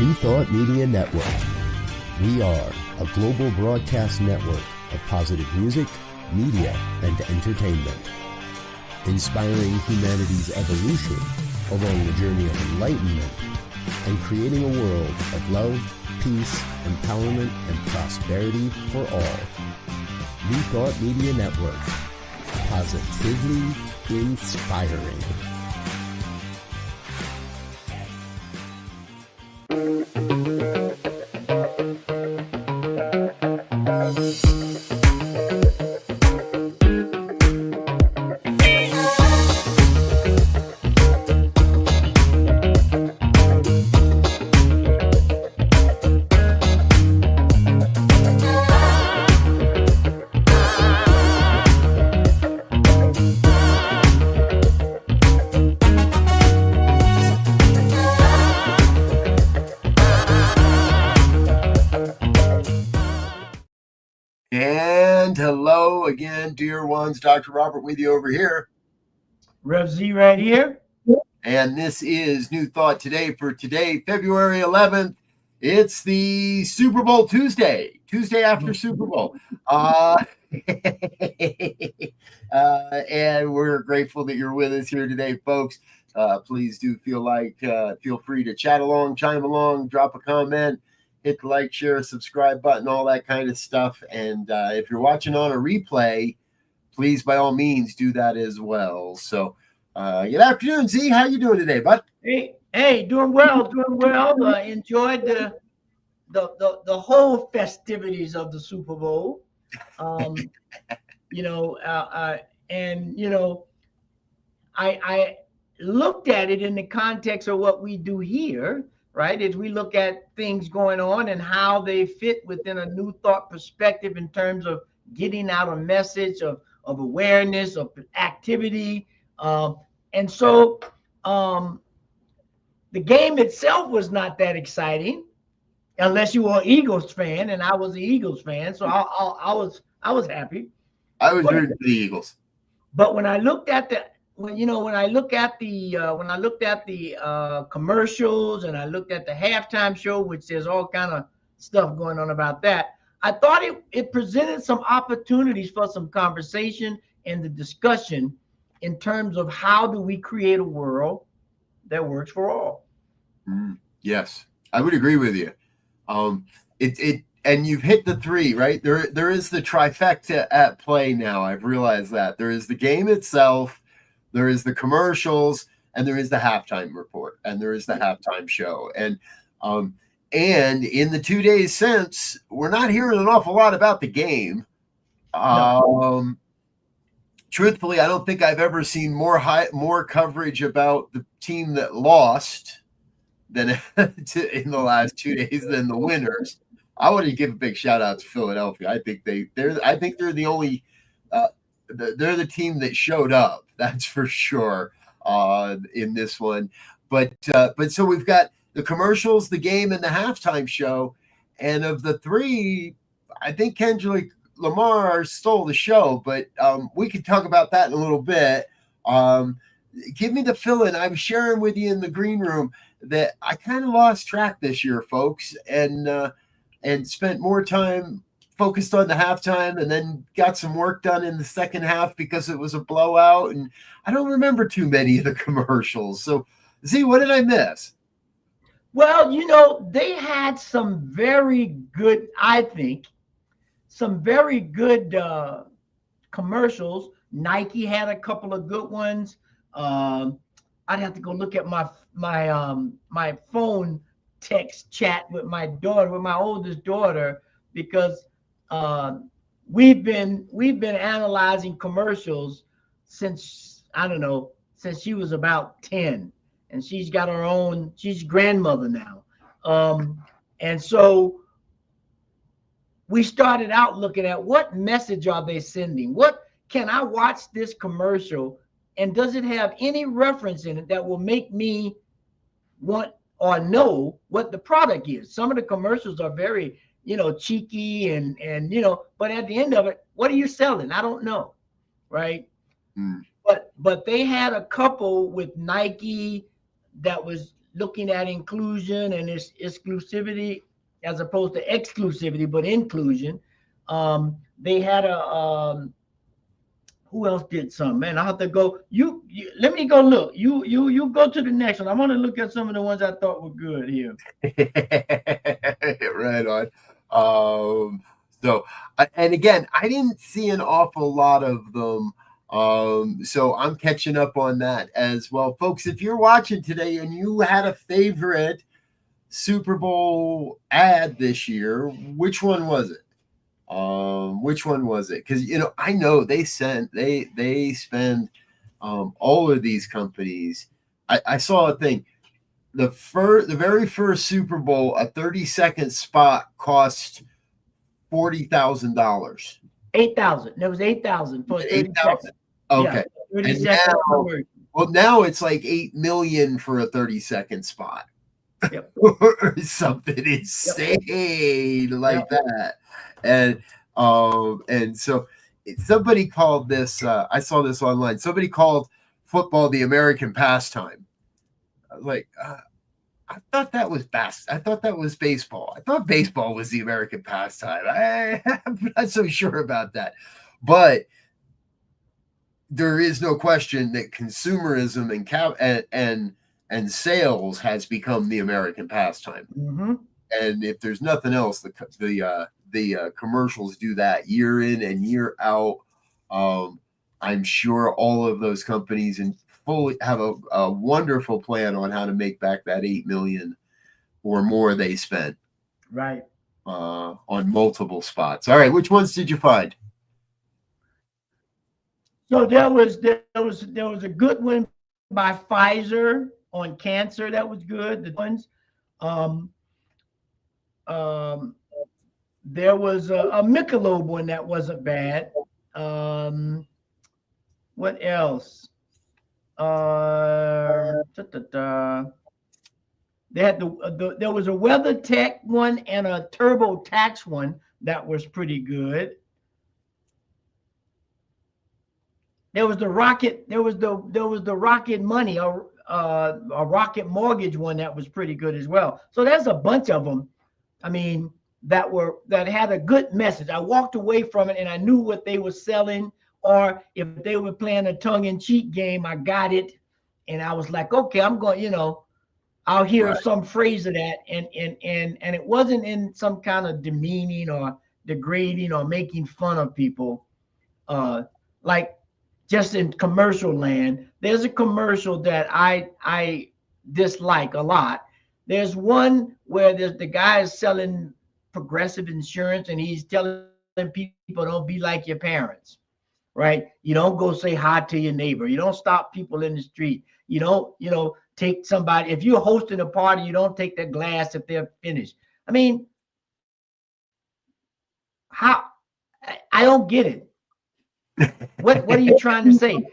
New Thought Media Network. We are a global broadcast network of positive music, media, and entertainment, inspiring humanity's evolution along the journey of enlightenment and creating a world of love, peace, empowerment, and prosperity for all. New Thought Media Network. Positively inspiring. And hello again, dear ones. Dr. Robert with you over here. Rev Z right here. And this is New Thought Today for today, February 11th. It's the Super Bowl Tuesday after Super Bowl. And we're grateful that you're with us here today, folks. Please do feel free to chat along, chime along, drop a comment. Hit the like, share, subscribe button, all that kind of stuff. And if you're watching on a replay, please, by all means, do that as well. So good afternoon, Z. How you doing today, bud? Hey, doing well. Enjoyed the whole festivities of the Super Bowl. I looked at it in the context of what we do here. Right, as we look at things going on and how they fit within a new thought perspective in terms of getting out a message of awareness, of activity. And so the game itself was not that exciting unless you were an Eagles fan, and I was an Eagles fan. So I was happy. I was rooting for the Eagles. But when I looked at the when I looked at the commercials and I looked at the halftime show, which there's all kind of stuff going on about that, I thought it presented some opportunities for some conversation and the discussion in terms of how do we create a world that works for all. Yes, I would agree with you. And you've hit the three, right? There is the trifecta at play now. I've realized that there is the game itself. There is the commercials, and there is the halftime report, and there is the halftime show. And in the 2 days since, we're not hearing an awful lot about the game. No. Truthfully, I don't think I've ever seen more coverage about the team that lost than in the last 2 days than the winners. I want to give a big shout out to Philadelphia. I think they're the only they're the team that showed up. That's for sure in this one. But so we've got the commercials, the game, and the halftime show. And of the three, I think Kendrick Lamar stole the show, but we could talk about that in a little bit. Give me the fill-in. I'm sharing with you in the green room that I kind of lost track this year, folks, and spent more time focused on the halftime and then got some work done in the second half because it was a blowout. And I don't remember too many of the commercials. So, Z, what did I miss? Well, they had some very good, I think, commercials. Nike had a couple of good ones. I'd have to go look at my phone text chat with my daughter, with my oldest daughter, because we've been analyzing commercials since she was about 10, and she's got her own. She's grandmother now, and so we started out looking at what message are they sending. What can I watch this commercial, and does it have any reference in it that will make me want or know what the product is? Some of the commercials are very cheeky and but at the end of it, what are you selling? I don't know. Right. But they had a couple with Nike that was looking at inclusion and its exclusivity as opposed to exclusivity, but inclusion. They had a who else did something? Man, I have to go. You let me go look. You go to the next one. I want to look at some of the ones I thought were good here. Right on. So, and again, I didn't see an awful lot of them. So I'm catching up on that as well. Folks, if you're watching today and you had a favorite Super Bowl ad this year, which one was it? Which one was it? Because I know they spend all of these companies. I saw a thing. The very first Super Bowl, a 30-second spot cost $40,000. 8,000. There was 8,000 for 30 seconds. Okay. Yeah, 30 seconds. Well, now it's like 8 million for a 30-second spot. Yep. Or something insane like that. And so somebody called this, I saw this online. Somebody called football the American pastime. Like, I thought that was I thought that was baseball. I thought baseball was the American pastime. I'm not so sure about that. But there is no question that consumerism and sales has become the American pastime. Mm-hmm. And if there's nothing else, the commercials do that year in and year out. I'm sure all of those companies fully have a wonderful plan on how to make back that 8 million or more they spent. Right. On multiple spots. All right, which ones did you find? So there was a good one by Pfizer on cancer. That was good. The ones. There was a Michelob one that wasn't bad. What else? They had there was a WeatherTech one and a TurboTax one that was pretty good. There was the Rocket. There was the Rocket Money, a Rocket Mortgage one that was pretty good as well. So there's a bunch of them. I mean, that had a good message. I walked away from it and I knew what they were selling, or if they were playing a tongue-in-cheek game, I got it, and I was like, okay, I'm going. I'll hear some phrase of that, and it wasn't in some kind of demeaning or degrading or making fun of people, like. Just in commercial land, there's a commercial that I dislike a lot. There's one where the guy is selling Progressive insurance and he's telling people, don't be like your parents, right? You don't go say hi to your neighbor. You don't stop people in the street. You don't, take somebody. If you're hosting a party, you don't take their glass if they're finished. I mean, I don't get it. What are you trying to say?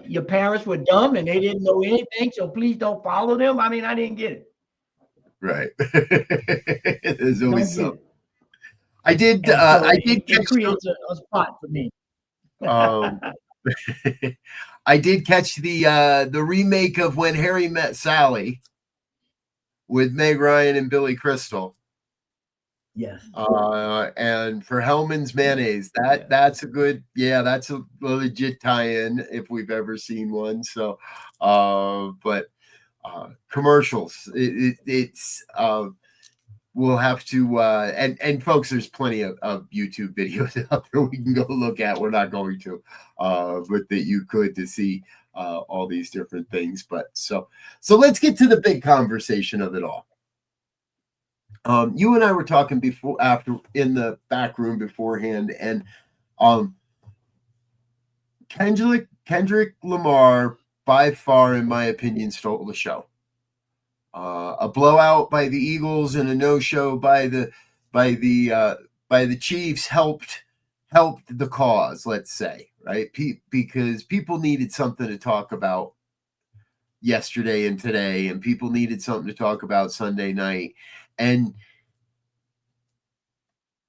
Your parents were dumb and they didn't know anything, so please don't follow them? I mean, I didn't get it. Right. There's always some. I did it creates a spot for me. I did catch the remake of When Harry Met Sally with Meg Ryan and Billy Crystal. Yes. And for Hellman's Mayonnaise, that's a legit tie-in if we've ever seen one. So, but commercials, it's we'll have to and folks, there's plenty of YouTube videos out there we can go look at. We're not going to, but that you could to see all these different things. But so let's get to the big conversation of it all. You and I were talking after in the back room beforehand, and Kendrick Lamar, by far, in my opinion, stole the show. A blowout by the Eagles and a no-show by the Chiefs helped the cause, let's say, right? Because people needed something to talk about yesterday and today, and people needed something to talk about Sunday night. And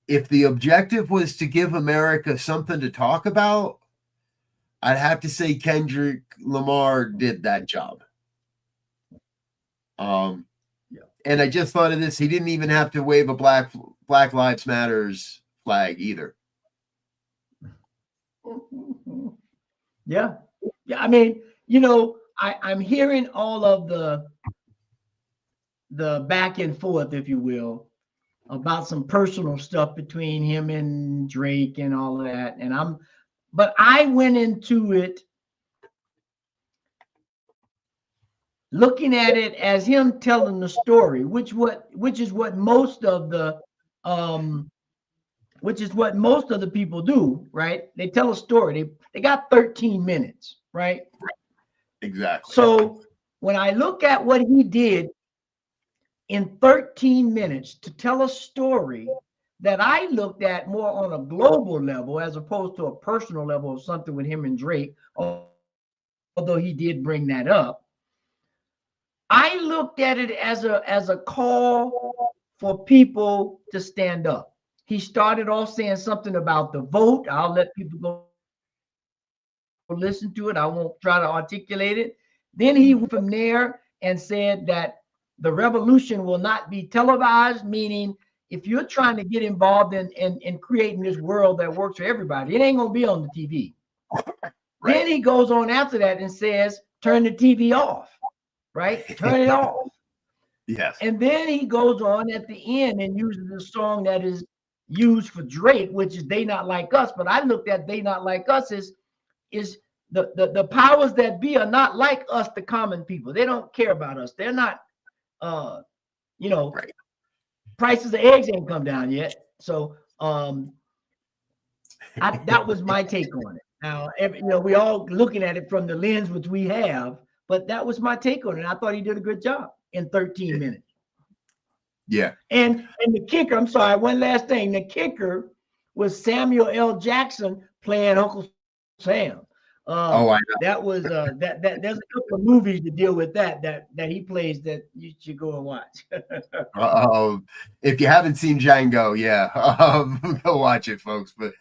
if the objective was to give America something to talk about, I'd have to say Kendrick Lamar did that job. And I just thought of this. He didn't even have to wave a Black Lives Matters flag either. Yeah. I mean, I'm hearing all of the back and forth, if you will, about some personal stuff between him and Drake and all of that. But I went into it looking at it as him telling the story, which is what most of the people do, right? They tell a story. They got 13 minutes, right? Exactly. So when I look at what he did in 13 minutes to tell a story that I looked at more on a global level as opposed to a personal level of something with him and Drake, although he did bring that up, I looked at it as a call for people to stand up. He started off saying something about the vote. I'll let people go listen to it. I won't try to articulate it. Then he went from there and said that the revolution will not be televised, meaning if you're trying to get involved in creating this world that works for everybody, it ain't going to be on the TV. Right. Then he goes on after that and says, turn the TV off, right? Turn it off. Yes. And then he goes on at the end and uses the song that is used for Drake, which is They Not Like Us. But I looked at They Not Like Us is the powers that be are not like us, the common people. They don't care about us. They're not, right. Prices of eggs ain't come down yet. So that was my take on it. Now, we all looking at it from the lens which we have, but that was my take on it. I thought he did a good job in 13 minutes. Yeah. And the kicker, I'm sorry, one last thing. The kicker was Samuel L. Jackson playing Uncle Sam. I know. That was that there's a couple of movies to deal with that he plays that you should go and watch. If you haven't seen Django, go watch it, folks. But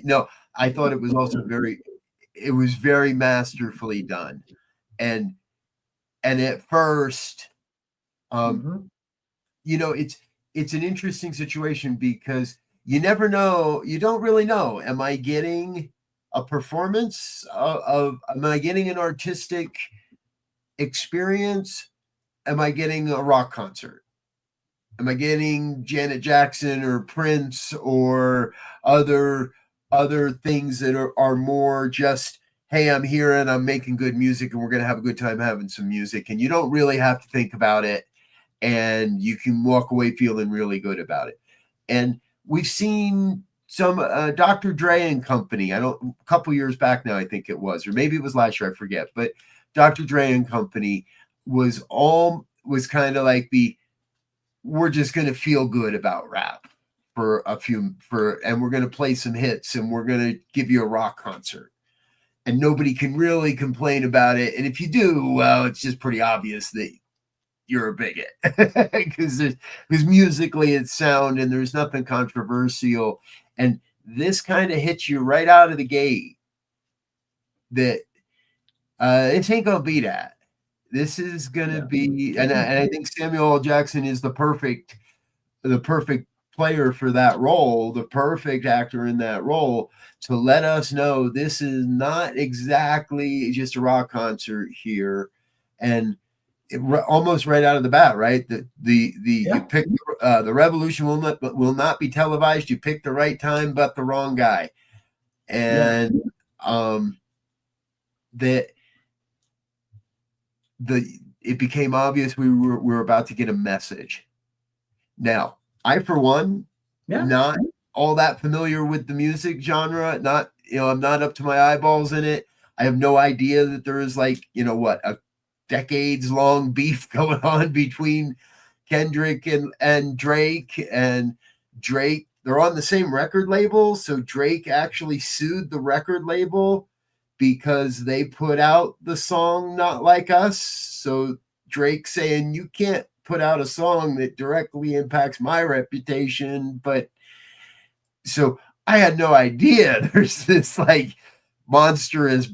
no, I thought it was also very masterfully done. And at first, it's an interesting situation because you never know, you don't really know. Am I getting a performance am I getting an artistic experience? Am I getting a rock concert? Am I getting Janet Jackson or Prince or other things that are more just, hey, I'm here and I'm making good music and we're going to have a good time having some music, and you don't really have to think about it and you can walk away feeling really good about it. And we've seen some Dr. Dre and Company, a couple years back now, I think it was, or maybe it was last year, I forget. But Dr. Dre and Company was kind of like we're just going to feel good about rap and we're going to play some hits and we're going to give you a rock concert. And nobody can really complain about it. And if you do, well, it's just pretty obvious that you're a bigot because musically it's sound and there's nothing controversial. And this kind of hits you right out of the gate that it ain't gonna be that. This is gonna be, and I think Samuel L. Jackson is the perfect player for that role, the perfect actor in that role, to let us know this is not exactly just a rock concert here. And almost right out of the bat, right? You pick the revolution will not be televised. You picked the right time, but the wrong guy, and it became obvious we were about to get a message. Now, I for one, not all that familiar with the music genre. I'm not up to my eyeballs in it. I have no idea that there is a decades-long beef going on between Kendrick and Drake. And Drake, they're on the same record label, so Drake actually sued the record label because they put out the song Not Like Us. So Drake saying, you can't put out a song that directly impacts my reputation. But so I had no idea there's this monstrous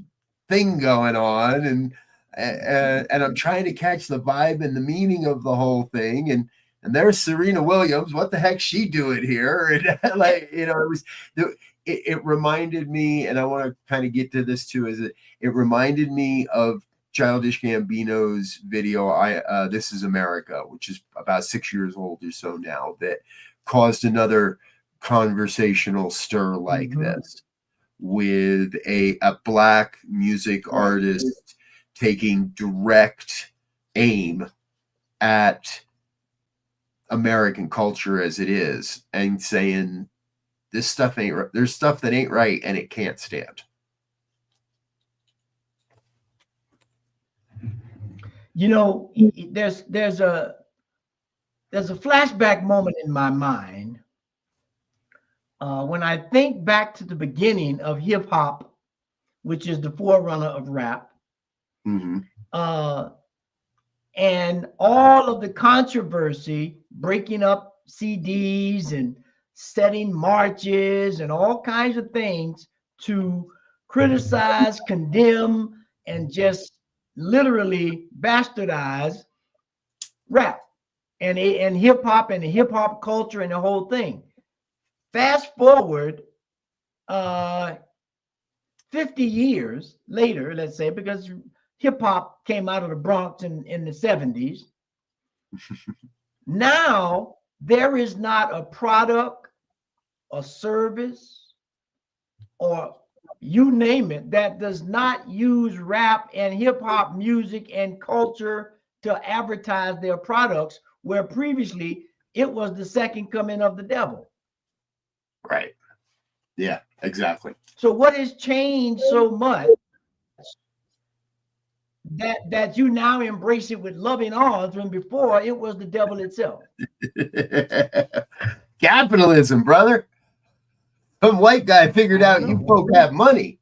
thing going on. and I'm trying to catch the vibe and the meaning of the whole thing. And there's Serena Williams. What the heck's she doing here? And like, you know, it reminded me, and I want to kind of get to this too, is it reminded me of Childish Gambino's video, This Is America, which is about 6 years old or so now, that caused another conversational stir like this, with a Black music artist taking direct aim at American culture as it is and saying, this stuff ain't right. There's stuff that ain't right and it can't stand. You know, there's a flashback moment in my mind when I think back to the beginning of hip hop, which is the forerunner of rap, and all of the controversy, breaking up CDs and setting marches and all kinds of things to criticize, condemn, and just literally bastardize rap and hip hop and the hip hop culture and the whole thing. Fast forward 50 years later, let's say, because hip hop came out of the Bronx in the 70s. Now there is not a product, a service, or you name it, that does not use rap and hip hop music and culture to advertise their products, where previously it was the second coming of the devil. Right. Yeah, exactly. So what has changed so much that you now embrace it with loving arms when before it was the devil itself? Capitalism, brother. Some white guy figured out you folk have money.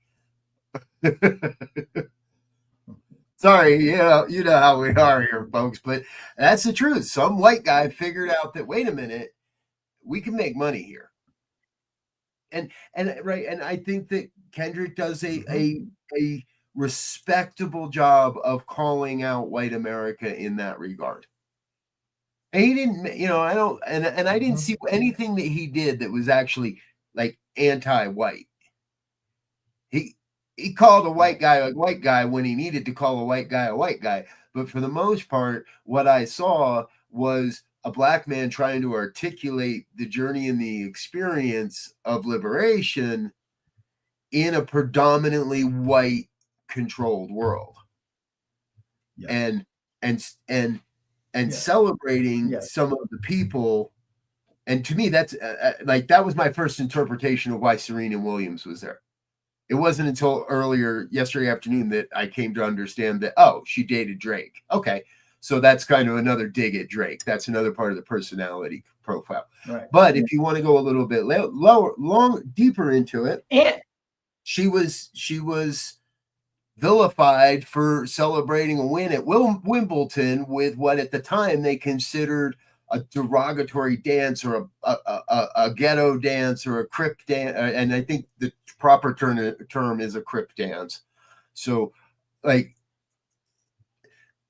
Sorry, you know how we are here, folks, but that's the truth. Some white guy figured out that, wait a minute, we can make money here. And I think that Kendrick does a respectable job of calling out white America in that regard. And he didn't, I didn't see anything that he did that was actually like anti-white. He called a white guy a white guy when he needed to call a white guy. But for the most part, what I saw was a Black man trying to articulate the journey and the experience of liberation in a predominantly white controlled world. And celebrating some of the people. And to me, that's that was my first interpretation of why Serena Williams was there. It wasn't until yesterday afternoon that I came to understand that, oh, she dated Drake. Okay. So that's kind of another dig at Drake. That's another part of the personality profile. Right. But if you want to go a little bit deeper into it, she was vilified for celebrating a win at Wimbledon with what at the time they considered a derogatory dance or a ghetto dance or a crip dance. And I think the proper term is a crip dance. So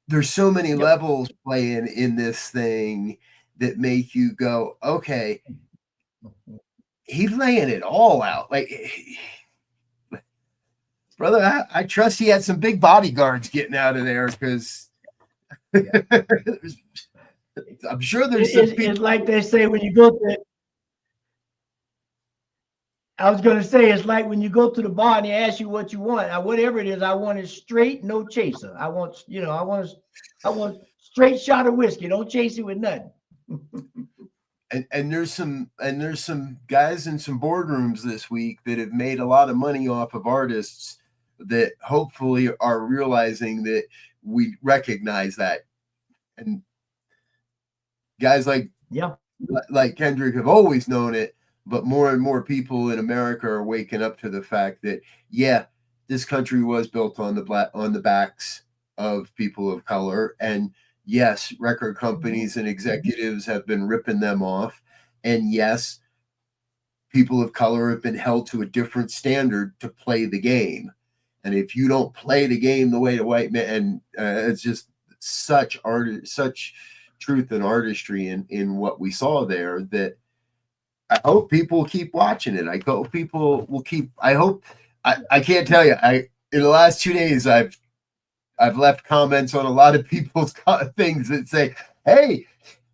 there's so many levels playing in this thing that make you go, okay, he's laying it all out. Brother, I trust he had some big bodyguards getting out of there, because I'm sure there's some people. It's like they say when you go to. I was going to say, it's like when you go to the bar and they ask you what you want. Whatever it is, I want it straight, no chaser. I want straight shot of whiskey. Don't chase it with nothing. And there's some guys in some boardrooms this week that have made a lot of money off of artists that hopefully are realizing that we recognize that. And guys like Kendrick have always known it, but more and more people in America are waking up to the fact that, this country was built on the backs of people of color. And yes, record companies and executives have been ripping them off. And yes, people of color have been held to a different standard to play the game. And if you don't play the game the way the white man, and it's just such truth and artistry in what we saw there, that I hope people will keep watching it. I hope people will keep. I can't tell you. In the last 2 days, I've left comments on a lot of people's things that say, "Hey,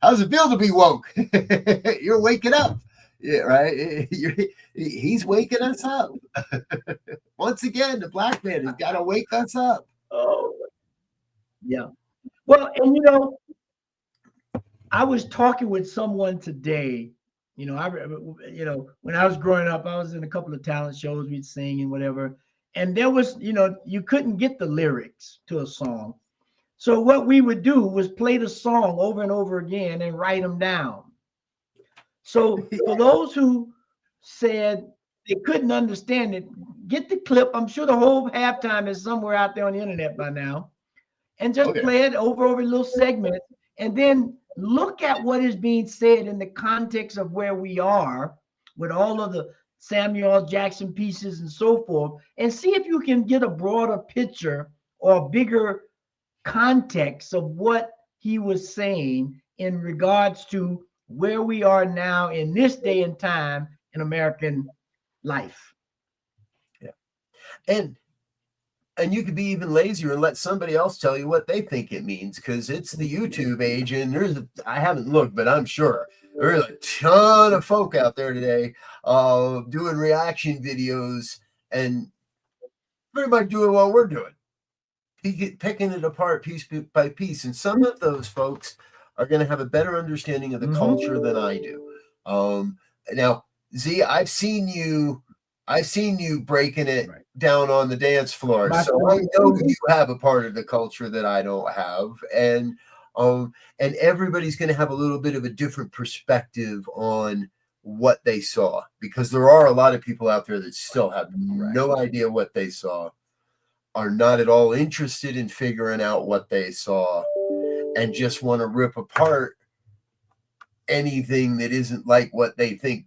how's it feel to be woke? You're waking up." Yeah, right. He's waking us up. Once again, the black man has got to wake us up. Oh, yeah. Well, and you know, I was talking with someone today. You know, when I was growing up, I was in a couple of talent shows. We'd sing and whatever, and there was, you know, you couldn't get the lyrics to a song. So what we would do was play the song over and over again and write them down. So for those who said they couldn't understand it, get the clip. I'm sure the whole halftime is somewhere out there on the internet by now. And just play it over little segments, and then look at what is being said in the context of where we are with all of the Samuel Jackson pieces and so forth, and see if you can get a broader picture or a bigger context of what he was saying in regards to where we are now in this day and time in American life. Yeah. And you could be even lazier and let somebody else tell you what they think it means, because it's the YouTube age, and I haven't looked, but I'm sure there's a ton of folk out there today doing reaction videos and pretty much doing what we're doing, picking it apart piece by piece. And some of those folks are going to have a better understanding of the culture than I do. Now, Z, I've seen you breaking it down on the dance floor, so I know you have a part of the culture that I don't have, and everybody's going to have a little bit of a different perspective on what they saw, because there are a lot of people out there that still have no idea what they saw, are not at all interested in figuring out what they saw, and just want to rip apart anything that isn't like what they think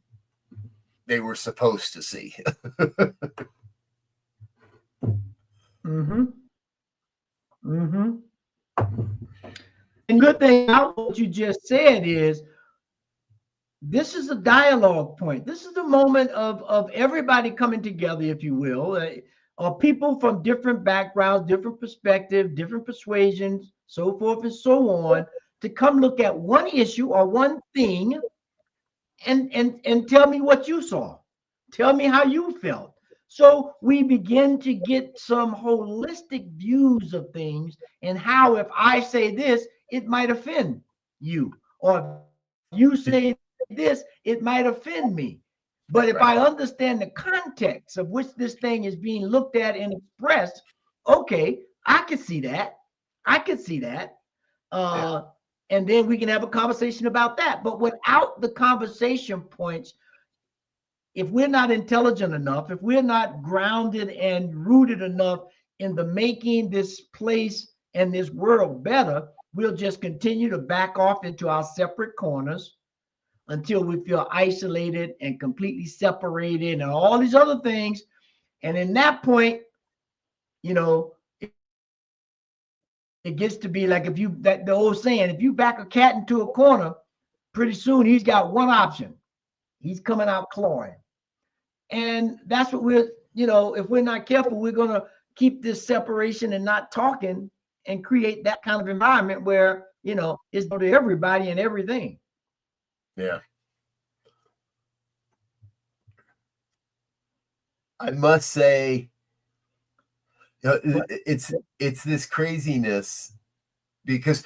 they were supposed to see. And good thing about what you just said is this is a dialogue point. This is the moment of everybody coming together, if you will, people from different backgrounds, different perspectives, different persuasions, so forth and so on, to come look at one issue or one thing and tell me what you saw. Tell me how you felt. So we begin to get some holistic views of things, and how if I say this, it might offend you, or if you say this, it might offend me. But if I understand the context of which this thing is being looked at and expressed, okay, I can see that. I can see that. And then we can have a conversation about that. But without the conversation points, if we're not intelligent enough, if we're not grounded and rooted enough in the making this place and this world better, we'll just continue to back off into our separate corners until we feel isolated and completely separated and all these other things. And in that point, you know, it gets to be like the old saying, if you back a cat into a corner, pretty soon he's got one option. He's coming out clawing. And that's what if we're not careful, we're going to keep this separation and not talking and create that kind of environment where, it's to everybody and everything. Yeah. I must say, it's this craziness because,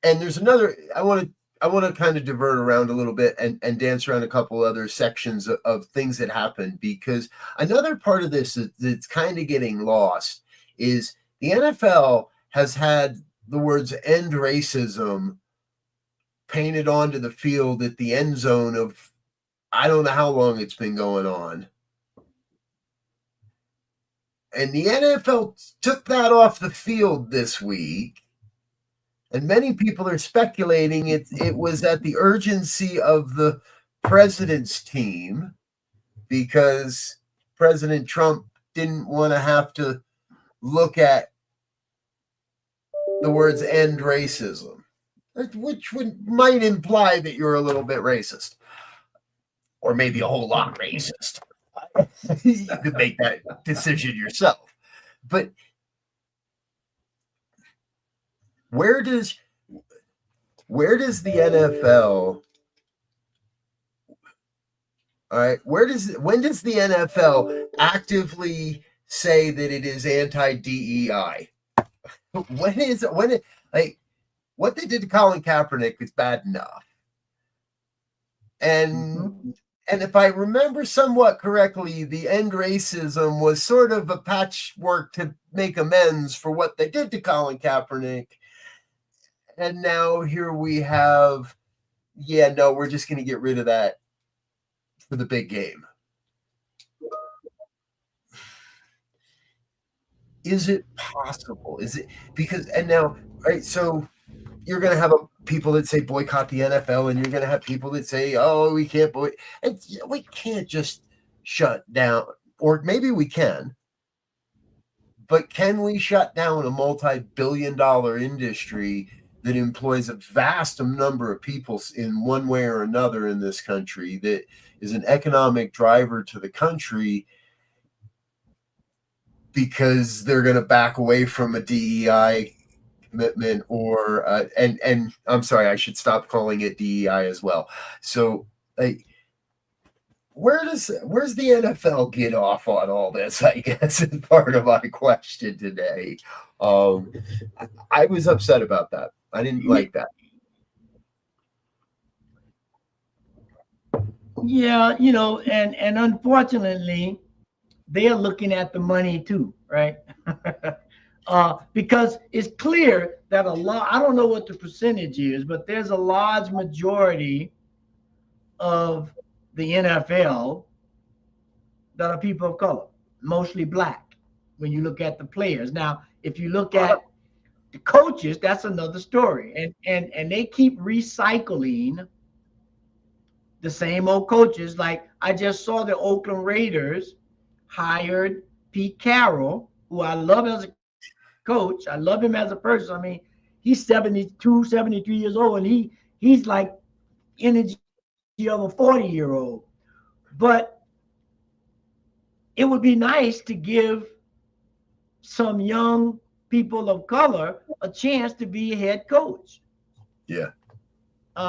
and there's another, I want to kind of divert around a little bit and dance around a couple other sections of things that happened, because another part of this that's kind of getting lost is the NFL has had the words "end racism" painted onto the field at the end zone of, I don't know how long it's been going on. And the NFL took that off the field this week. And many people are speculating it was at the urgency of the president's team, because President Trump didn't want to have to look at the words end racism, which might imply that you're a little bit racist, or maybe a whole lot racist. You could make that decision yourself. But where does the NFL, all right, when does the NFL actively say that it is anti-DEI? What they did to Colin Kaepernick is bad enough. And if I remember somewhat correctly, the end racism was sort of a patchwork to make amends for what they did to Colin Kaepernick. And now here we have, we're just going to get rid of that for the big game. Is it possible? Is it because, and now, right, so you're going to have people that say boycott the NFL, and you're going to have people that say, oh, we can't and we can't just shut down, or maybe we can, but can we shut down a multi-billion-dollar industry that employs a vast number of people in one way or another in this country, that is an economic driver to the country, because they're going to back away from a DEI commitment, or and I'm sorry, I should stop calling it DEI as well. So, where's the NFL get off on all this? I guess is part of my question today. I was upset about that. I didn't like that. Yeah, and unfortunately, they're looking at the money too, right? Because it's clear that I don't know what the percentage is, but there's a large majority of the NFL that are people of color, mostly Black, when you look at the players. Now, if you look at the coaches, that's another story. And they keep recycling the same old coaches. Like, I just saw the Oakland Raiders hired Pete Carroll, who I love as a coach. I love him as a person. I mean, he's 72, 73 years old, and he's like energy of a 40-year-old. But it would be nice to give some young people of color a chance to be a head coach. Yeah.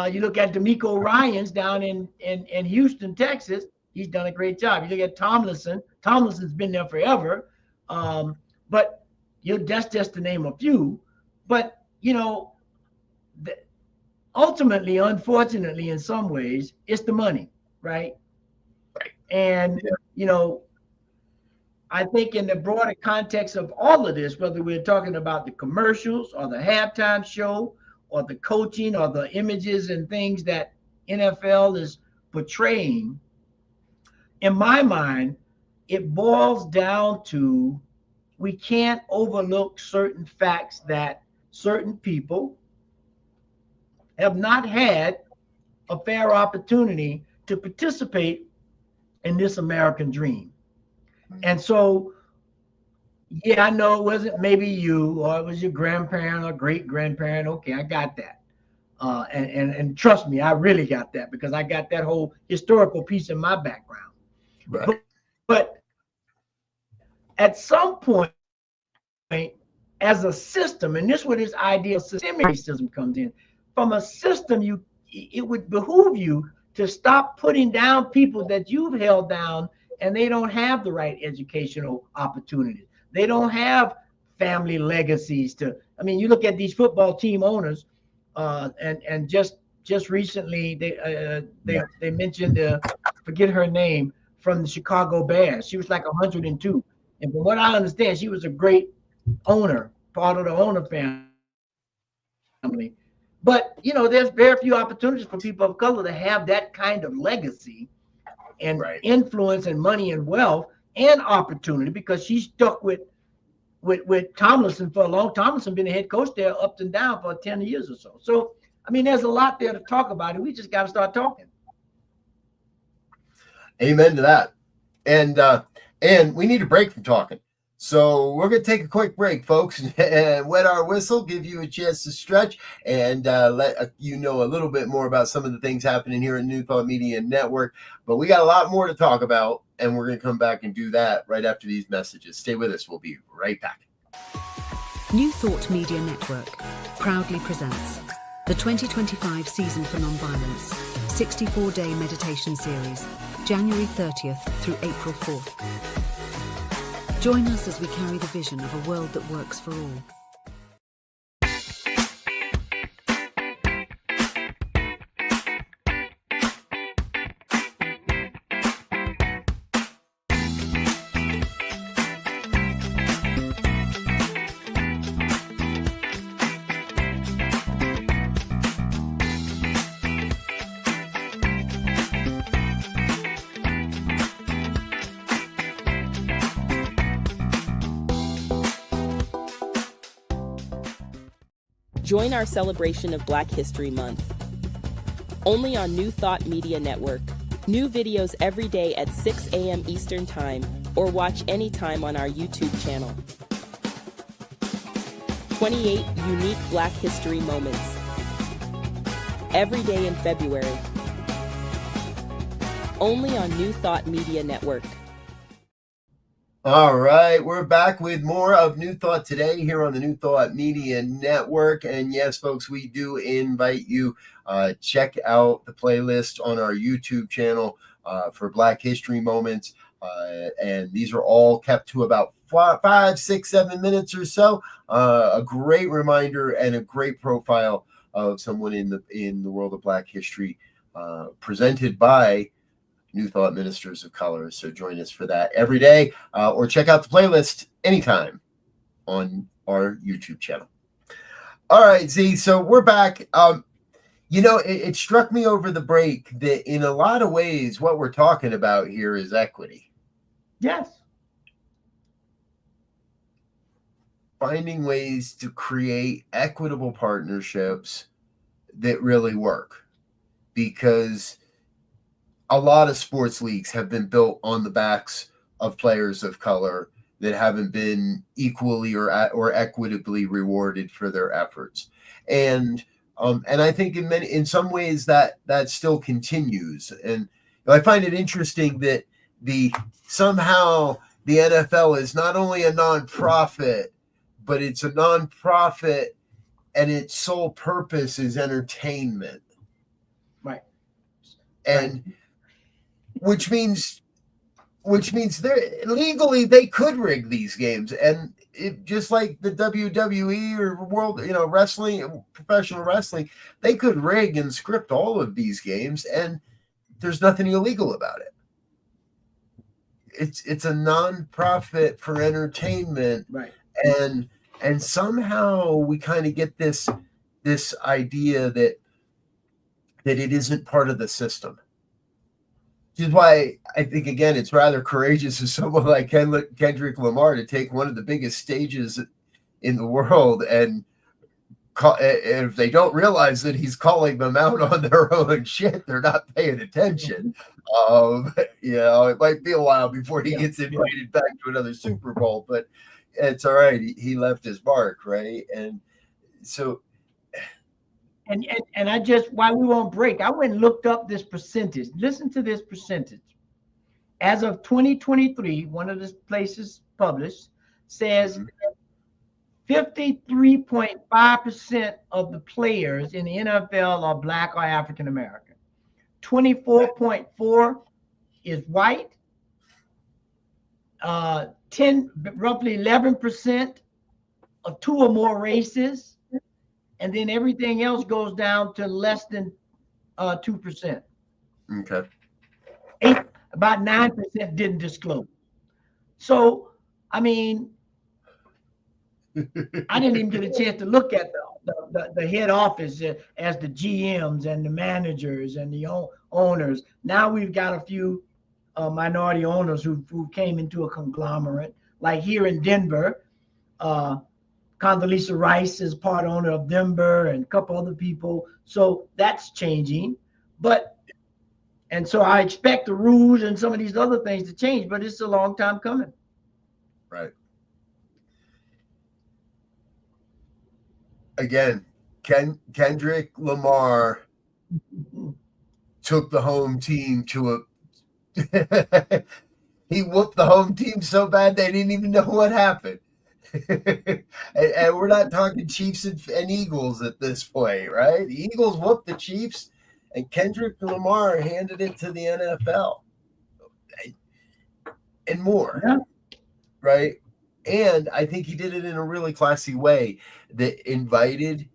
You look at D'Amico Ryans down in Houston, Texas. He's done a great job. You look at Tomlinson. Tomlinson's been there forever. But that's just to name a few. But, ultimately, unfortunately, in some ways, it's the money, right? Right. And, I think in the broader context of all of this, whether we're talking about the commercials or the halftime show or the coaching or the images and things that NFL is portraying, in my mind, it boils down to we can't overlook certain facts that certain people have not had a fair opportunity to participate in this American dream. And so, I know it wasn't maybe you, or it was your grandparent or great grandparent. Okay, I got that. And trust me, I really got that, because I got that whole historical piece in my background. Right. But at some point, as a system, and this is where this idea of systemic racism comes in, from a system, it would behoove you to stop putting down people that you've held down, and they don't have the right educational opportunities. They don't have family legacies you look at these football team owners, and just recently they mentioned, forget her name, from the Chicago Bears. She was like 102. And from what I understand, she was a great owner, part of the owner family. But, there's very few opportunities for people of color to have that kind of legacy and influence and money and wealth and opportunity, because she's stuck with Tomlinson for a long time. Tomlinson been the head coach there up and down for 10 years or so. So, there's a lot there to talk about, and we just got to start talking. Amen to that. And we need a break from talking. So we're going to take a quick break, folks, and wet our whistle, give you a chance to stretch, and let you know a little bit more about some of the things happening here at New Thought Media Network. But we got a lot more to talk about, and we're going to come back and do that right after these messages. Stay with us. We'll be right back. New Thought Media Network proudly presents the 2025 Season for Nonviolence 64-day meditation series, January 30th through April 4th. Join us as we carry the vision of a world that works for all. Join our celebration of Black History Month. Only on New Thought Media Network. New videos every day at 6 a.m. Eastern Time, or watch anytime on our YouTube channel. 28 unique Black History moments. Every day in February. Only on New Thought Media Network. All right, we're back with more of New Thought today here on the New Thought Media Network. And yes, folks, we do invite you check out the playlist on our YouTube channel for Black History Moments. And these are all kept to about 5, 6, 7 minutes or so. A great reminder and a great profile of someone in the world of Black history, presented by New Thought Ministers of Color. So join us for that every day, or check out the playlist anytime on our YouTube channel. All right, Z, so we're back. It struck me over the break that in a lot of ways, what we're talking about here is equity. Yes. Finding ways to create equitable partnerships that really work, because a lot of sports leagues have been built on the backs of players of color that haven't been equally or equitably rewarded for their efforts. And I think in some ways that still continues. And I find it interesting that somehow the NFL is not only a nonprofit, but it's a nonprofit and its sole purpose is entertainment. Right. And which means legally they could rig these games, and just like the WWE or world, wrestling, professional wrestling, they could rig and script all of these games, and there's nothing illegal about it. It's a non-profit for entertainment, right? And somehow we kind of get this idea that it isn't part of the system. Which is why I think, again, it's rather courageous of someone like Kendrick Lamar to take one of the biggest stages in the world, and if they don't realize that he's calling them out on their own shit, they're not paying attention. It might be a while before he gets invited back to another Super Bowl, but it's all right. He left his mark, right? And so... And I just, while we won't break, I went and looked up this percentage. Listen to this percentage. As of 2023, one of the places published says 53.5% of the players in the NFL are Black or African American. 24.4% is white. Roughly 11% of 2 or more races. And then everything else goes down to less than 2%. Okay. About 9% didn't disclose. So, I mean, I didn't even get a chance to look at the head office as the GMs and the managers and the owners. Now we've got a few minority owners who came into a conglomerate, like here in Denver. Condoleezza Rice is part owner of Denver, and a couple other people. So that's changing. And so I expect the rules and some of these other things to change, but it's a long time coming. Right. again, Kendrick Lamar took the home team to a he whooped the home team so bad they didn't even know what happened. and we're not talking Chiefs and Eagles at this point, right? The Eagles whooped the Chiefs, and Kendrick Lamar handed it to the NFL and more, Yeah. right? And I think he did it in a really classy way that invited.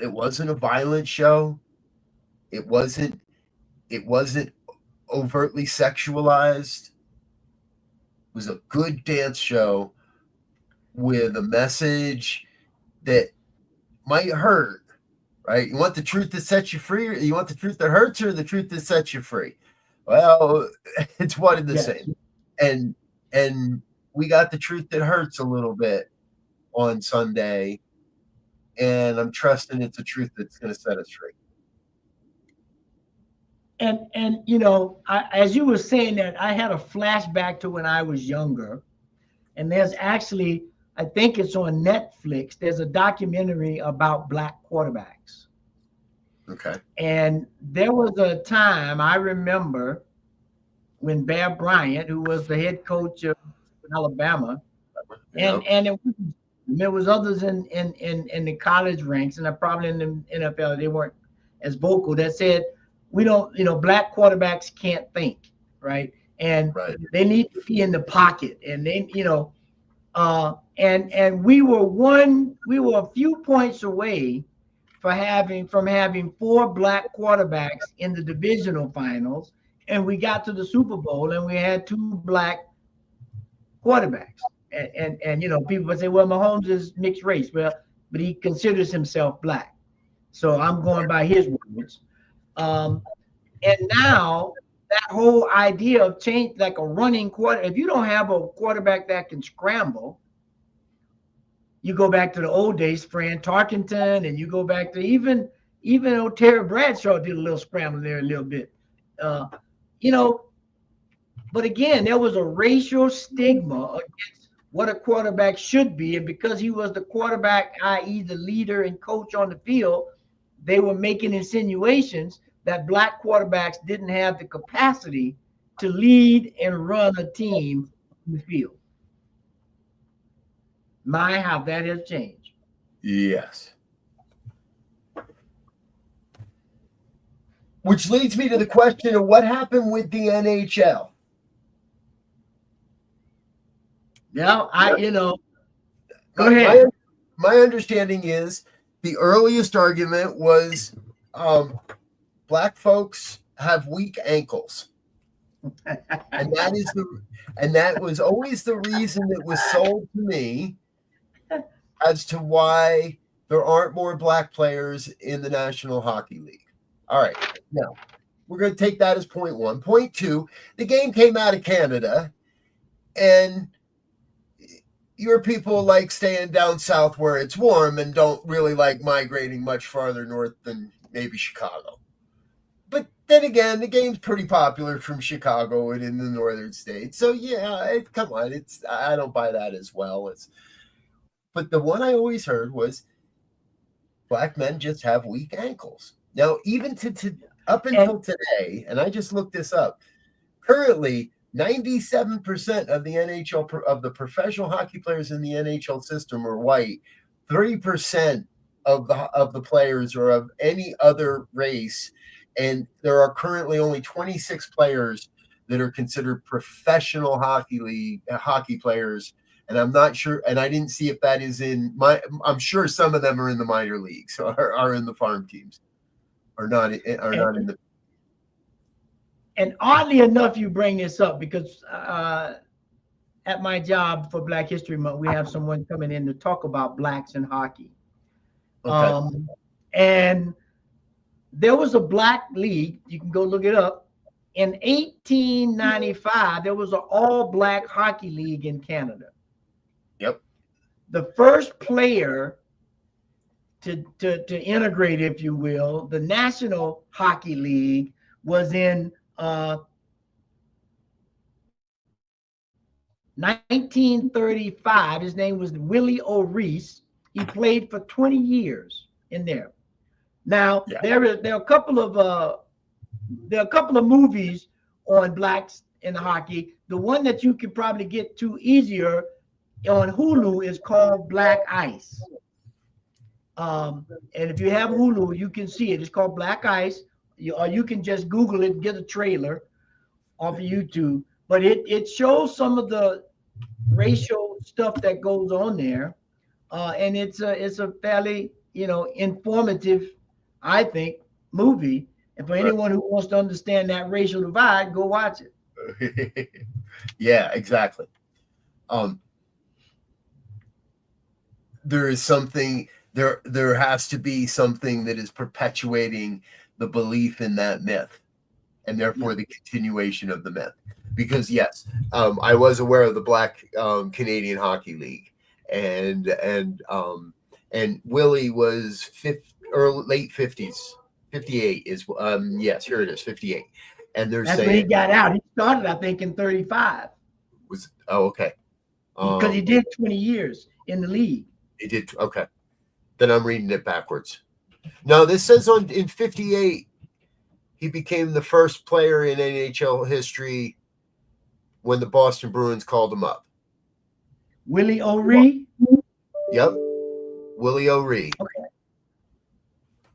It wasn't a violent show. It wasn't overtly sexualized. It was a good dance show with a message that might hurt, right? You want the truth that sets you free, or you want the truth that hurts, or the truth that sets you free? Well, it's one and the Yes. same. And we got the truth that hurts a little bit on Sunday, and I'm trusting it's a truth that's going to set us free. And you know, as you were saying that, I had a flashback to when I was younger, and there's actually, I think it's on Netflix, there's a documentary about black quarterbacks. Okay. And there was a time I remember when Bear Bryant, who was the head coach of Alabama, and there was others in the college ranks, and probably in the NFL, they weren't as vocal, that said, we don't, you know, black quarterbacks can't think, right? And they need to be in the pocket, and they, you know, and we were a few points away from having 4 black quarterbacks in the divisional finals, and we got to the Super Bowl and we had 2 black quarterbacks. And you know, people would say, well, Mahomes is mixed race. Well, but he considers himself black. So I'm going by his words. And now that whole idea of change, like a running quarter, if you don't have a quarterback that can scramble, you go back to the old days, Fran Tarkenton, and you go back to even Terry Bradshaw did a little scrambling there a little bit. You know, but again, there was a racial stigma against what a quarterback should be. And because he was the quarterback, i.e. the leader and coach on the field, they were making insinuations that black quarterbacks didn't have the capacity to lead and run a team in the field. My, how that has changed. Yes. Which leads me to the question of what happened with the NHL. Yeah, you know, go ahead. My understanding is the earliest argument was black folks have weak ankles. And that was always the reason that was sold to me as to why there aren't more black players in the National Hockey League. All right. Now, we're going to take that as point 1. Point 2, the game came out of Canada, and your people like staying down south where it's warm and don't really like migrating much farther north than maybe Chicago. But then again, the game's pretty popular from Chicago and in the northern states. So yeah, come on, I don't buy that as well. But the one I always heard was black men just have weak ankles. Now, even up until today, and I just looked this up, currently 97% of the NHL, of the professional hockey players in the NHL system are white. 3% of the players are of any other race, and there are currently only 26 players that are considered professional hockey players. And I'm not sure, and I didn't see if that is I'm sure some of them are in the minor leagues or are in the farm teams, not in the. And oddly enough, you bring this up because at my job for Black History Month, we have someone coming in to talk about blacks in hockey. Okay. And there was a black league. You can go look it up. In 1895, there was an all-black hockey league in Canada. Yep. The first player to integrate, if you will, the National Hockey League was in 1935. His name was Willie O'Reese, He played for 20 years in there. Now Yeah. there are a couple of movies on blacks in hockey. The one that you can probably get to easier on Hulu is called Black Ice. And if you have Hulu, you can see it. It's called Black Ice. Or you can just Google it and get a trailer off of YouTube. But it shows some of the racial stuff that goes on there, and it's a fairly informative, I think, movie. And for anyone who wants to understand that racial divide, go watch it. Yeah, exactly. There is something there has to be something that is perpetuating the belief in that myth, and therefore the continuation of the myth. Because yes, I was aware of the Black Canadian Hockey League, and Willie was late 50s, 58 is yes, here it is, 58, and they're That's saying when he got out. He started, I think, in 35 okay, because he did 20 years in the league. He did, okay. Then I'm reading it backwards. No, this says in 58 he became the first player in NHL history when the Boston Bruins called him up. Willie O'Ree? Yep. Willie O'Ree. Okay.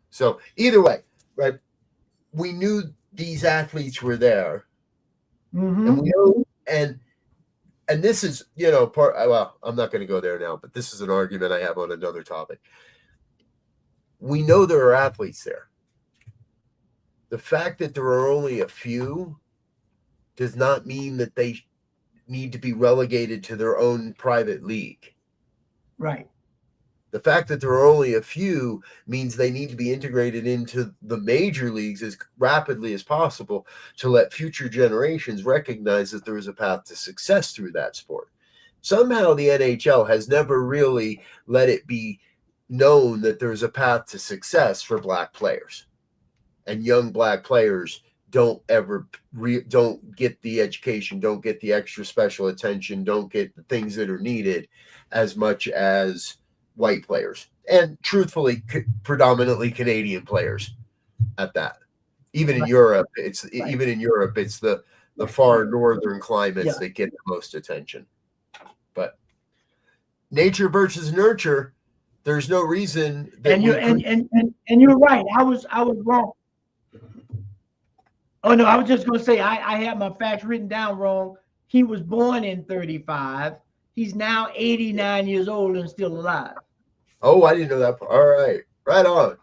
So either way, right? We knew these athletes were there. Mm-hmm. And we know, and this is, part, well, I'm not going to go there now, but this is an argument I have on another topic. We know there are athletes there. The fact that there are only a few does not mean that they need to be relegated to their own private league. Right. The fact that there are only a few means they need to be integrated into the major leagues as rapidly as possible to let future generations recognize that there is a path to success through that sport. Somehow the NHL has never really let it be known that there's a path to success for black players, and young black players don't get the education, don't get the extra special attention, don't get the things that are needed as much as white players, and truthfully predominantly Canadian players at that. Even in Europe, it's the far northern climates that get the most attention. But nature versus nurture, there's no reason that and you're right. I was wrong. Oh no, I was just going to say I had my facts written down wrong. He was born in 35. He's now 89 years old and still alive. Oh, I didn't know that. All right, right on.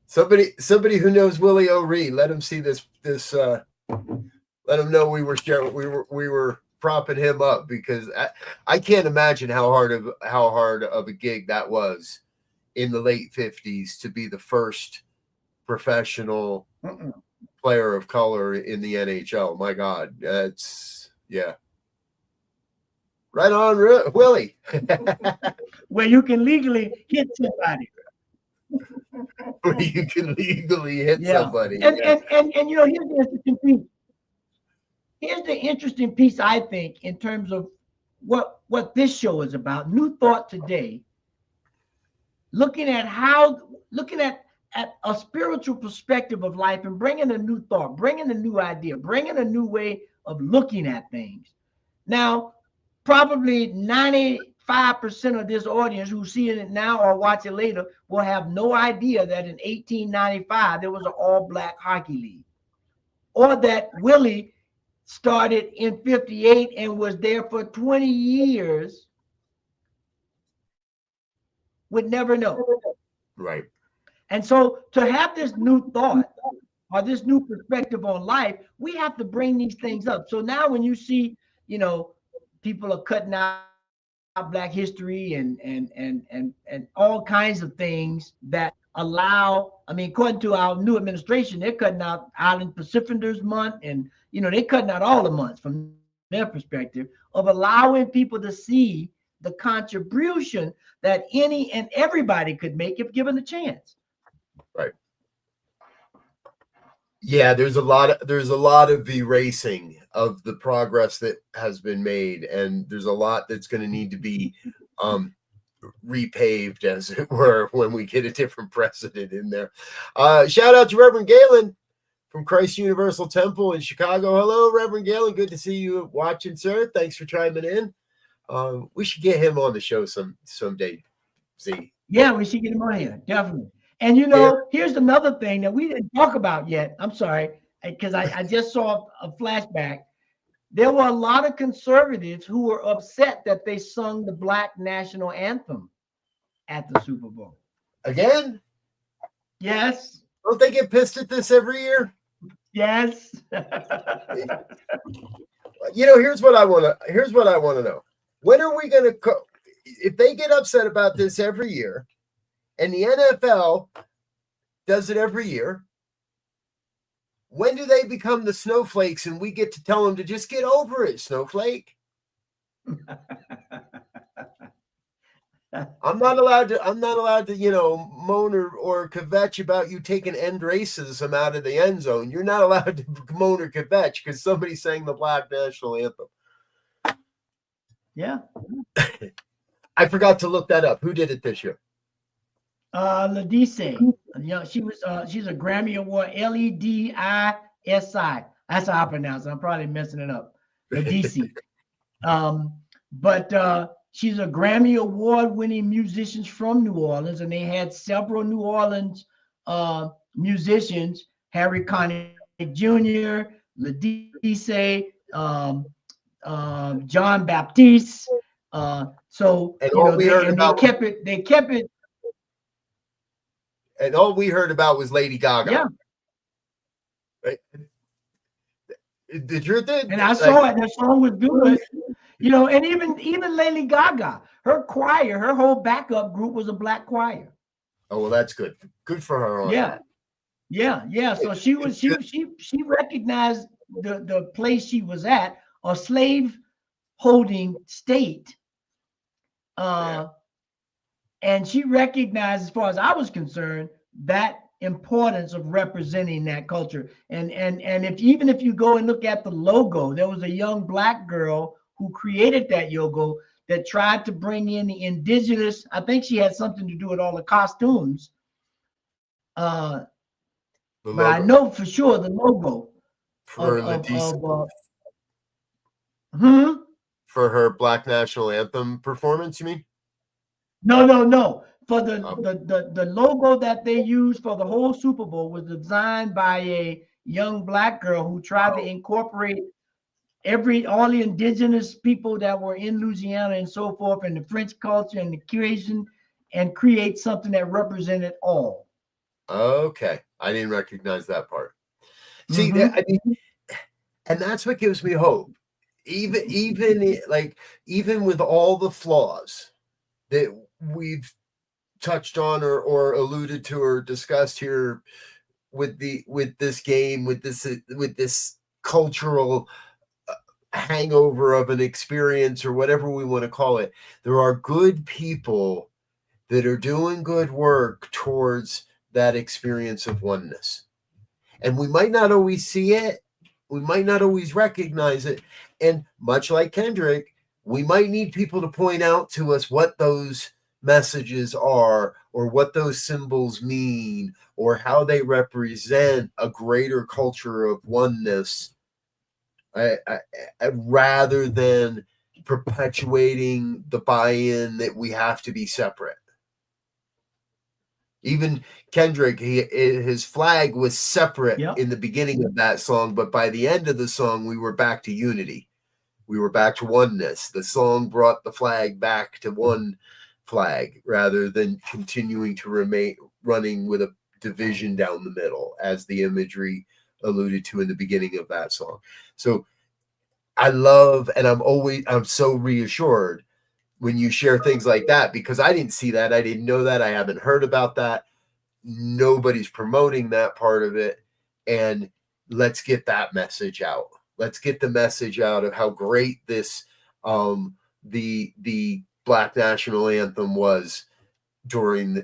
Somebody who knows Willie O'Ree, let him see this. Let him know we were propping him up, because I can't imagine how hard of a gig that was in the late 50s to be the first professional player of color in the NHL. My God, that's right on, Willie. Where you can legally hit somebody. Where you can legally hit somebody. And here's the interesting piece. Here's the interesting piece, I think, in terms of what this show is about. New Thought Today, looking at a spiritual perspective of life and bringing a new thought, bringing a new idea, bringing a new way of looking at things. Now, probably 95% of this audience who's seeing it now or watch it later will have no idea that in 1895 there was an all-black hockey league, or that Willie started in 58 and was there for 20 years. Would never know. Right. And so to have this new thought or this new perspective on life, we have to bring these things up. So now when you see, people are cutting out Black history and all kinds of things that allow, according to our new administration, they're cutting out Island Pacificers Month, and they're cutting out all the months from their perspective of allowing people to see the contribution that any and everybody could make if given the chance. Right. Yeah, there's a lot of erasing of the progress that has been made, and there's a lot that's going to need to be repaved, as it were, when we get a different president in there. Shout out to Reverend Galen from Christ Universal Temple in Chicago. Hello, Reverend Galen. Good to see you watching, sir. Thanks for chiming in. We should get him on the show someday. See. Yeah, we should get him on here, definitely. And you know, here's another thing that we didn't talk about yet. I'm sorry, because I just saw a flashback. There were a lot of conservatives who were upset that they sung the Black national anthem at the Super Bowl. Again? Yes. Don't they get pissed at this every year? Yes. You know, here's what I want to know. When are we going to if they get upset about this every year, and the NFL does it every year, when do they become the snowflakes and we get to tell them to just get over it, snowflake? I'm not allowed to, you know, moan or kvetch about you taking end racism out of the end zone. You're not allowed to moan or kvetch because somebody sang the Black national anthem. Yeah. I forgot to look that up. Who did it this year? Ledisi. You know, she's a Grammy Award, Ledisi. That's how I pronounce it. I'm probably messing it up. Ledisi. But she's a Grammy Award-winning musician from New Orleans, and they had several New Orleans musicians: Harry Connick Jr., Ledisi, John Baptiste. So and you know, they kept it. And all we heard about was Lady Gaga. Yeah. Right? Did you? And I saw it. That song was good. You know, and even Lady Gaga, her choir, her whole backup group was a black choir. Oh well, that's good. Good for her. Yeah. So she recognized the place she was at, a slave holding state. And she recognized, as far as I was concerned, that importance of representing that culture. And even if you go and look at the logo, there was a young black girl who created that logo that tried to bring in the indigenous. I think she had something to do with all the costumes. But I know for sure the logo for for her Black national anthem performance, you mean? No. For the logo that they used for the whole Super Bowl was designed by a young black girl who tried to incorporate all the indigenous people that were in Louisiana and so forth, and the French culture and the Cajun, and create something that represented all. Okay, I didn't recognize that part. See, I mean, and that's what gives me hope. Even with all the flaws that we've touched on or alluded to or discussed here with this game, with this cultural hangover of an experience or whatever we want to call it, there are good people that are doing good work towards that experience of oneness. And we might not always see it. We might not always recognize it. And much like Kendrick, we might need people to point out to us what those messages are, or what those symbols mean, or how they represent a greater culture of oneness, rather than perpetuating the buy-in that we have to be separate. Even Kendrick, his flag was separate in the beginning of that song, but by the end of the song, we were back to unity. We were back to oneness. The song brought the flag back to one flag rather than continuing to remain running with a division down the middle, as the imagery alluded to in the beginning of that song. So I love, and I'm so reassured when you share things like that, because I didn't see that. I didn't know that. I haven't heard about that. Nobody's promoting that part of it. And let's get that message out. Let's get the message out of how great this, the Black national anthem was during,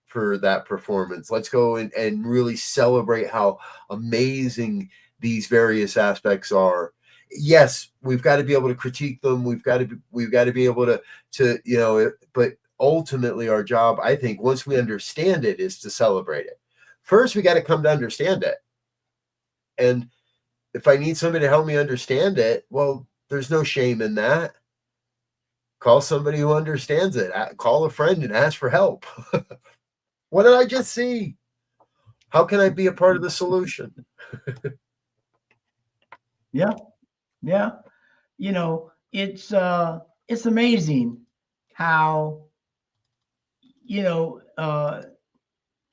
for that performance. Let's go and really celebrate how amazing these various aspects are. yes, we've got to be able to critique them. We've got to be able to but ultimately our job, I think, once we understand it, is to celebrate it. First, we got to come to understand it. And if I need somebody to help me understand it, well, there's no shame in that. Call somebody who understands it. Call a friend and ask for help. What did I just see? How can I be a part of the solution? Yeah. It's amazing how,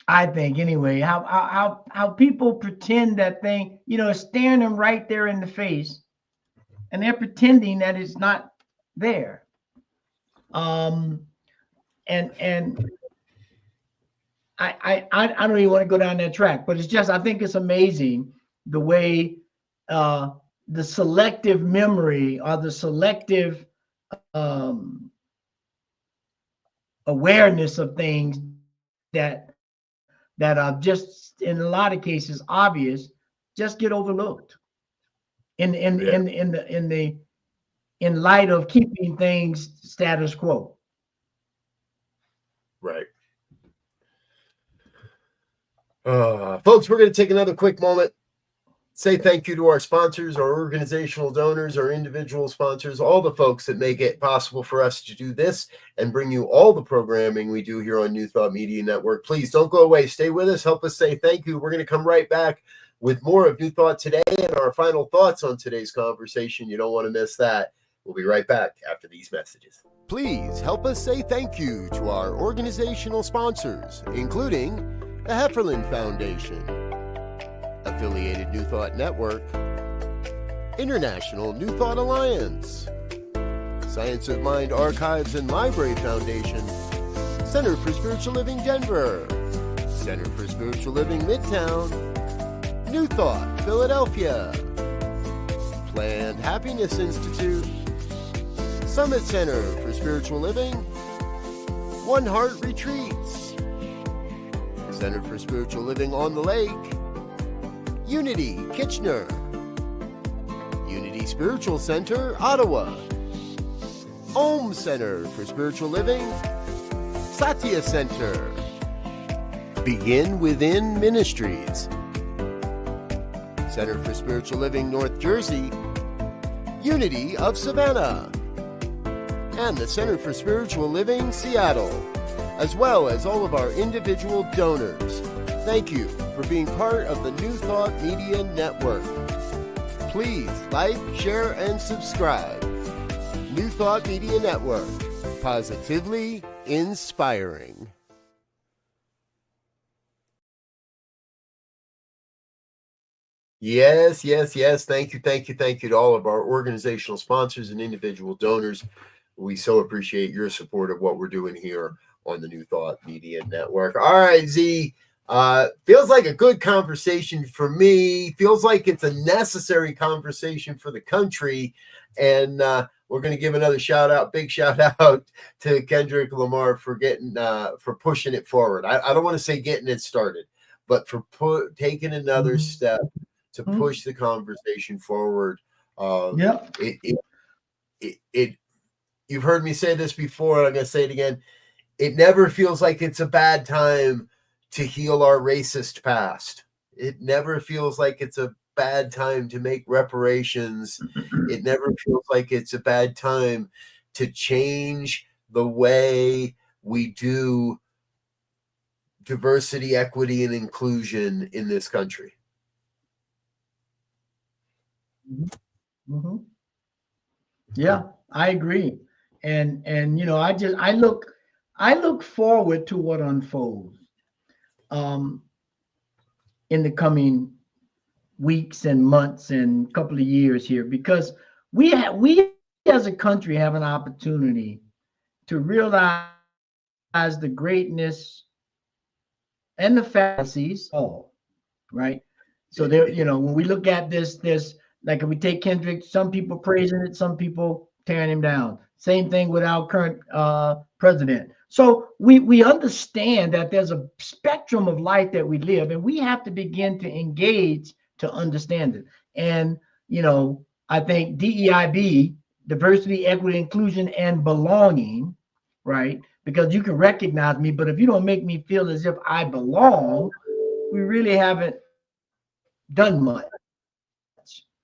I think anyway, how people pretend that thing, staring them right there in the face, and they're pretending that it's not there. And I don't even want to go down that track, but it's just, I think it's amazing the way the selective memory or the selective awareness of things that are just in a lot of cases obvious just get overlooked in light of keeping things status quo. Right. Folks, we're going to take another quick moment. Say thank you to our sponsors, our organizational donors, our individual sponsors, all the folks that make it possible for us to do this and bring you all the programming we do here on New Thought Media Network. Please don't go away. Stay with us. Help us say thank you. We're going to come right back with more of New Thought today and our final thoughts on today's conversation. You don't want to miss that. We'll be right back after these messages. Please help us say thank you to our organizational sponsors, including the Hefferland Foundation, Affiliated New Thought Network, International New Thought Alliance, Science of Mind Archives and Library Foundation, Center for Spiritual Living Denver, Center for Spiritual Living Midtown, New Thought Philadelphia, Planned Happiness Institute, Summit Center for Spiritual Living, One Heart Retreats, Center for Spiritual Living on the Lake, Unity Kitchener, Unity Spiritual Center Ottawa, Om Center for Spiritual Living, Satya Center, Begin Within Ministries, Center for Spiritual Living North Jersey, Unity of Savannah, and the Center for Spiritual Living Seattle, as well as all of our individual donors. Thank you for being part of the New Thought Media Network. Please like, share, and subscribe. New Thought Media Network, positively inspiring. Yes. Thank you to all of our organizational sponsors and individual donors. We so appreciate your support of what we're doing here on the New Thought Media Network. All right, Z. Feels like a good conversation for me. Feels like it's a necessary conversation for the country. And we're going to give another big shout out to Kendrick Lamar for pushing it forward. I don't want to say getting it started, but for taking another step to push the conversation forward. You've heard me say this before, and I'm going to say it again. It never feels like it's a bad time to heal our racist past. It never feels like it's a bad time to make reparations. It never feels like it's a bad time to change the way we do diversity, equity, and inclusion in this country. Mm-hmm. Yeah, I agree. And I look forward to what unfolds in the coming weeks and months and couple of years here, because we as a country have an opportunity to realize the greatness and the fallacies all, right? So there, when we look at this, like if we take Kendrick, some people praising it, some people tearing him down. Same thing with our current president. So we understand that there's a spectrum of life that we live, and we have to begin to engage to understand it. And I think DEIB, diversity, equity, inclusion, and belonging, right? Because you can recognize me, but if you don't make me feel as if I belong, we really haven't done much,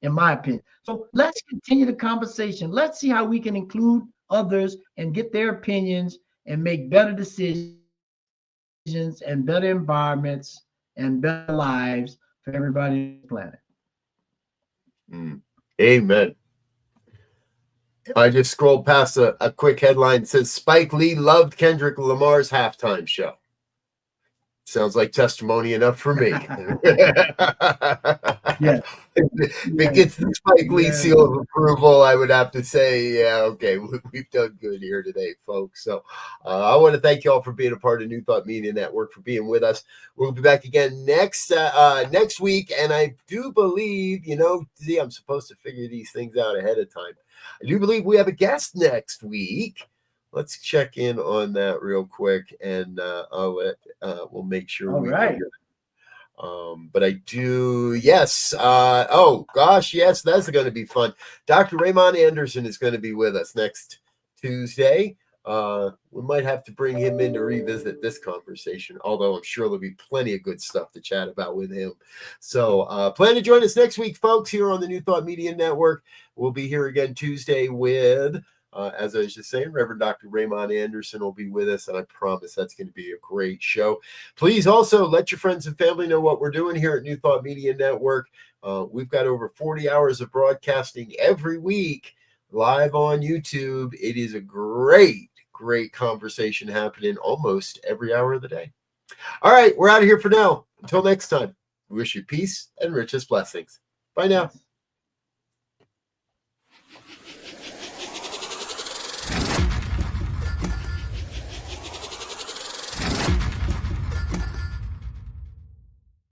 in my opinion. So let's continue the conversation. Let's see how we can include others and get their opinions and make better decisions and better environments and better lives for everybody on the planet. Amen. I just scrolled past a quick headline. It says Spike Lee loved Kendrick Lamar's halftime show. Sounds like testimony enough for me. Yeah. If it gets the Spike Lee seal of approval, I would have to say, yeah, okay, we've done good here today, folks. So I want to thank you all for being a part of New Thought Media Network, for being with us. We'll be back again next week. And I do believe, see, I'm supposed to figure these things out ahead of time. I do believe we have a guest next week. Let's check in on that real quick, and we'll make sure we figure it. But I do, yes. Oh gosh, yes, that's going to be fun. Dr. Raymond Anderson is going to be with us next Tuesday. We might have to bring him in to revisit this conversation, although I'm sure there'll be plenty of good stuff to chat about with him. So plan to join us next week, folks, here on the New Thought Media Network. We'll be here again Tuesday with, as I was just saying, Reverend Dr. Raymond Anderson will be with us, and I promise that's going to be a great show. Please also let your friends and family know what we're doing here at New Thought Media Network. We've got over 40 hours of broadcasting every week live on YouTube. It is a great conversation happening almost every hour of the day. All right, we're out of here for now. Until next time, we wish you peace and richest blessings. Bye now.